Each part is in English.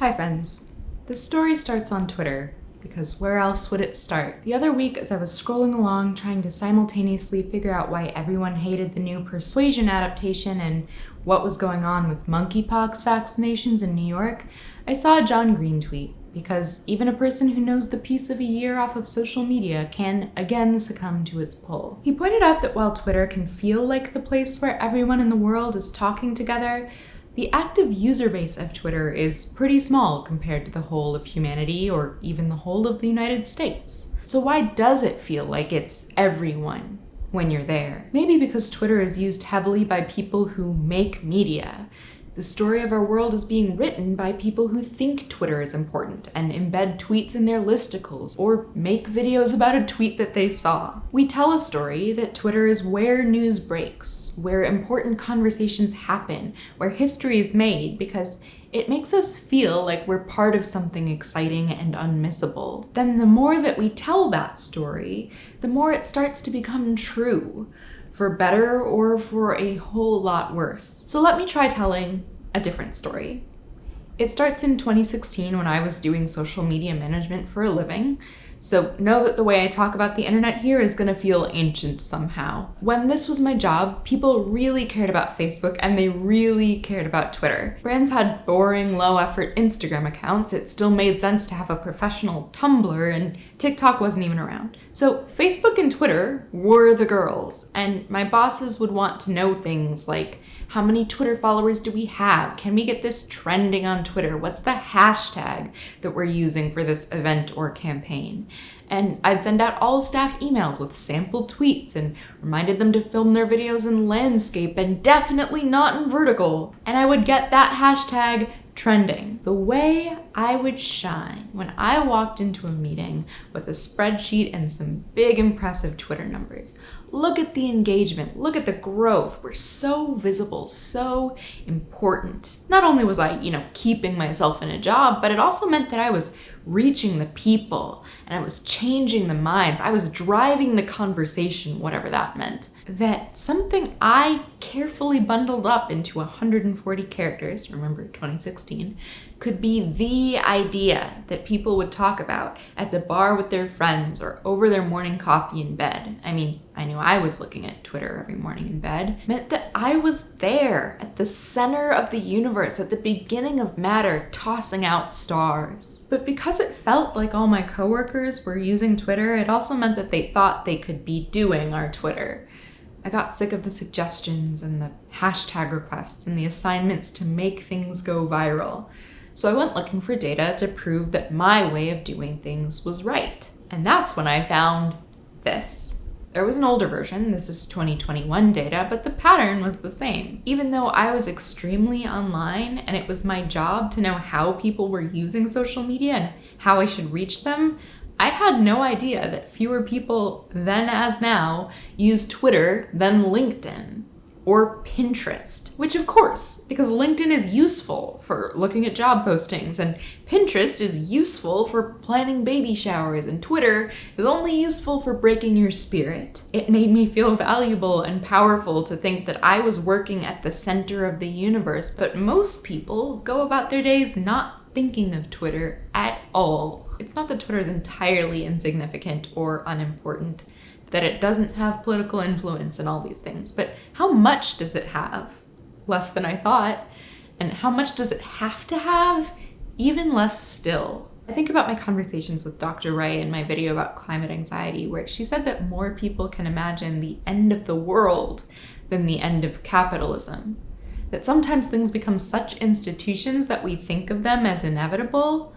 Hi friends. This story starts on Twitter, because where else would it start? The other week, as I was scrolling along trying to simultaneously figure out why everyone hated the new Persuasion adaptation and what was going on with monkeypox vaccinations in New York, I saw a John Green tweet, because even a person who knows the piece of a year off of social media can again succumb to its pull. He pointed out that while Twitter can feel like the place where everyone in the world is talking together, the active user base of Twitter is pretty small compared to the whole of humanity or even the whole of the United States. So why does it feel like it's everyone when you're there? Maybe because Twitter is used heavily by people who make media. The story of our world is being written by people who think Twitter is important and embed tweets in their listicles or make videos about a tweet that they saw. We tell a story that Twitter is where news breaks, where important conversations happen, where history is made, because it makes us feel like we're part of something exciting and unmissable. Then the more that we tell that story, the more it starts to become true. For better or for a whole lot worse. So let me try telling a different story. It starts in 2016 when I was doing social media management for a living. So know that the way I talk about the internet here is gonna feel ancient somehow. When this was my job, people really cared about Facebook and they really cared about Twitter. Brands had boring, low-effort Instagram accounts. It still made sense to have a professional Tumblr, and TikTok wasn't even around. So Facebook and Twitter were the girls, and my bosses would want to know things like, how many Twitter followers do we have? Can we get this trending on Twitter? What's the hashtag that we're using for this event or campaign? And I'd send out all staff emails with sample tweets and reminded them to film their videos in landscape and definitely not in vertical. And I would get that hashtag trending. The way I would shine when I walked into a meeting with a spreadsheet and some big impressive Twitter numbers. Look at the engagement, look at the growth. We're so visible, so important. Not only was I, keeping myself in a job, but it also meant that I was reaching the people and I was changing the minds. I was driving the conversation, whatever that meant. That something I carefully bundled up into 140 characters, remember 2016, could be the idea that people would talk about at the bar with their friends or over their morning coffee in bed. I mean, I knew I was looking at Twitter every morning in bed. Meant that I was there at the center of the universe, at the beginning of matter, tossing out stars. But because it felt like all my coworkers were using Twitter, it also meant that they thought they could be doing our Twitter. I got sick of the suggestions and the hashtag requests and the assignments to make things go viral. So I went looking for data to prove that my way of doing things was right. And that's when I found this. There was an older version, this is 2021 data, but the pattern was the same. Even though I was extremely online and it was my job to know how people were using social media and how I should reach them, I had no idea that fewer people then as now use Twitter than LinkedIn or Pinterest, which of course, because LinkedIn is useful for looking at job postings and Pinterest is useful for planning baby showers and Twitter is only useful for breaking your spirit. It made me feel valuable and powerful to think that I was working at the center of the universe, but most people go about their days not thinking of Twitter at all. It's not that Twitter is entirely insignificant or unimportant, that it doesn't have political influence and all these things, but how much does it have? Less than I thought. And how much does it have to have? Even less still. I think about my conversations with Dr. Ray in my video about climate anxiety, where she said that more people can imagine the end of the world than the end of capitalism. That sometimes things become such institutions that we think of them as inevitable.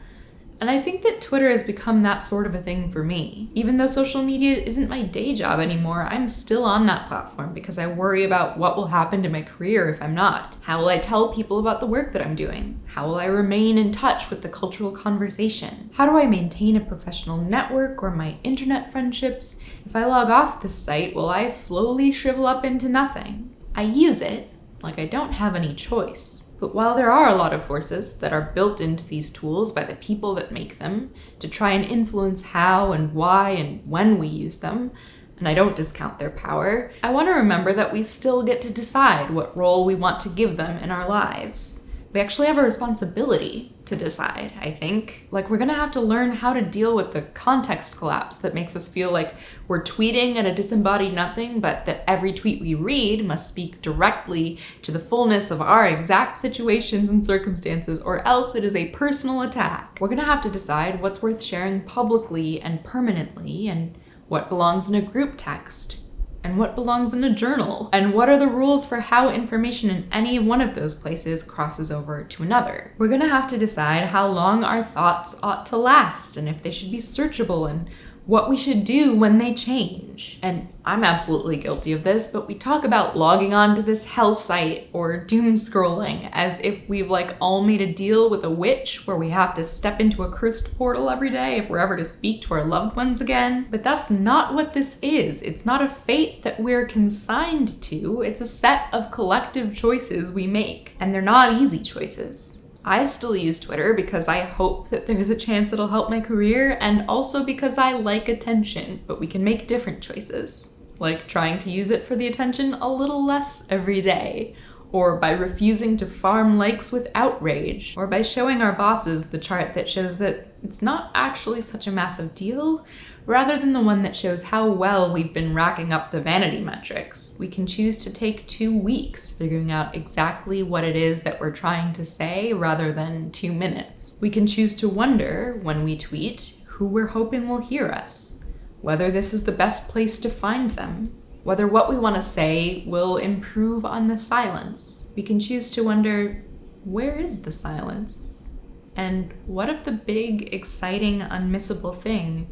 And I think that Twitter has become that sort of a thing for me. Even though social media isn't my day job anymore, I'm still on that platform because I worry about what will happen to my career if I'm not. How will I tell people about the work that I'm doing? How will I remain in touch with the cultural conversation? How do I maintain a professional network or my internet friendships? If I log off this site, will I slowly shrivel up into nothing? I use it like I don't have any choice. But while there are a lot of forces that are built into these tools by the people that make them to try and influence how and why and when we use them, and I don't discount their power, I want to remember that we still get to decide what role we want to give them in our lives. We actually have a responsibility to decide, I think. Like, we're gonna have to learn how to deal with the context collapse that makes us feel like we're tweeting at a disembodied nothing, but that every tweet we read must speak directly to the fullness of our exact situations and circumstances, or else it is a personal attack. We're gonna have to decide what's worth sharing publicly and permanently, and what belongs in a group text, and what belongs in a journal, and what are the rules for how information in any one of those places crosses over to another. We're gonna have to decide how long our thoughts ought to last, and if they should be searchable, and what we should do when they change. And I'm absolutely guilty of this, but we talk about logging on to this hell site or doom scrolling as if we've all made a deal with a witch where we have to step into a cursed portal every day if we're ever to speak to our loved ones again. But that's not what this is. It's not a fate that we're consigned to. It's a set of collective choices we make, and they're not easy choices. I still use Twitter because I hope that there's a chance it'll help my career, and also because I like attention, but we can make different choices, like trying to use it for the attention a little less every day, or by refusing to farm likes with outrage, or by showing our bosses the chart that shows that it's not actually such a massive deal, rather than the one that shows how well we've been racking up the vanity metrics. We can choose to take 2 weeks figuring out exactly what it is that we're trying to say rather than 2 minutes. We can choose to wonder, when we tweet, who we're hoping will hear us, whether this is the best place to find them, whether what we want to say will improve on the silence. We can choose to wonder, where is the silence? And what if the big, exciting, unmissable thing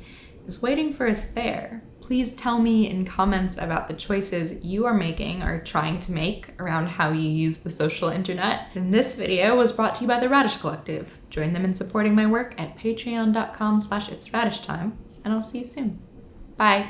is waiting for us there? Please tell me in comments about the choices you are making or trying to make around how you use the social internet. And this video was brought to you by the Radish Collective. Join them in supporting my work at patreon.com/ItsRadishTime, and I'll see you soon. Bye.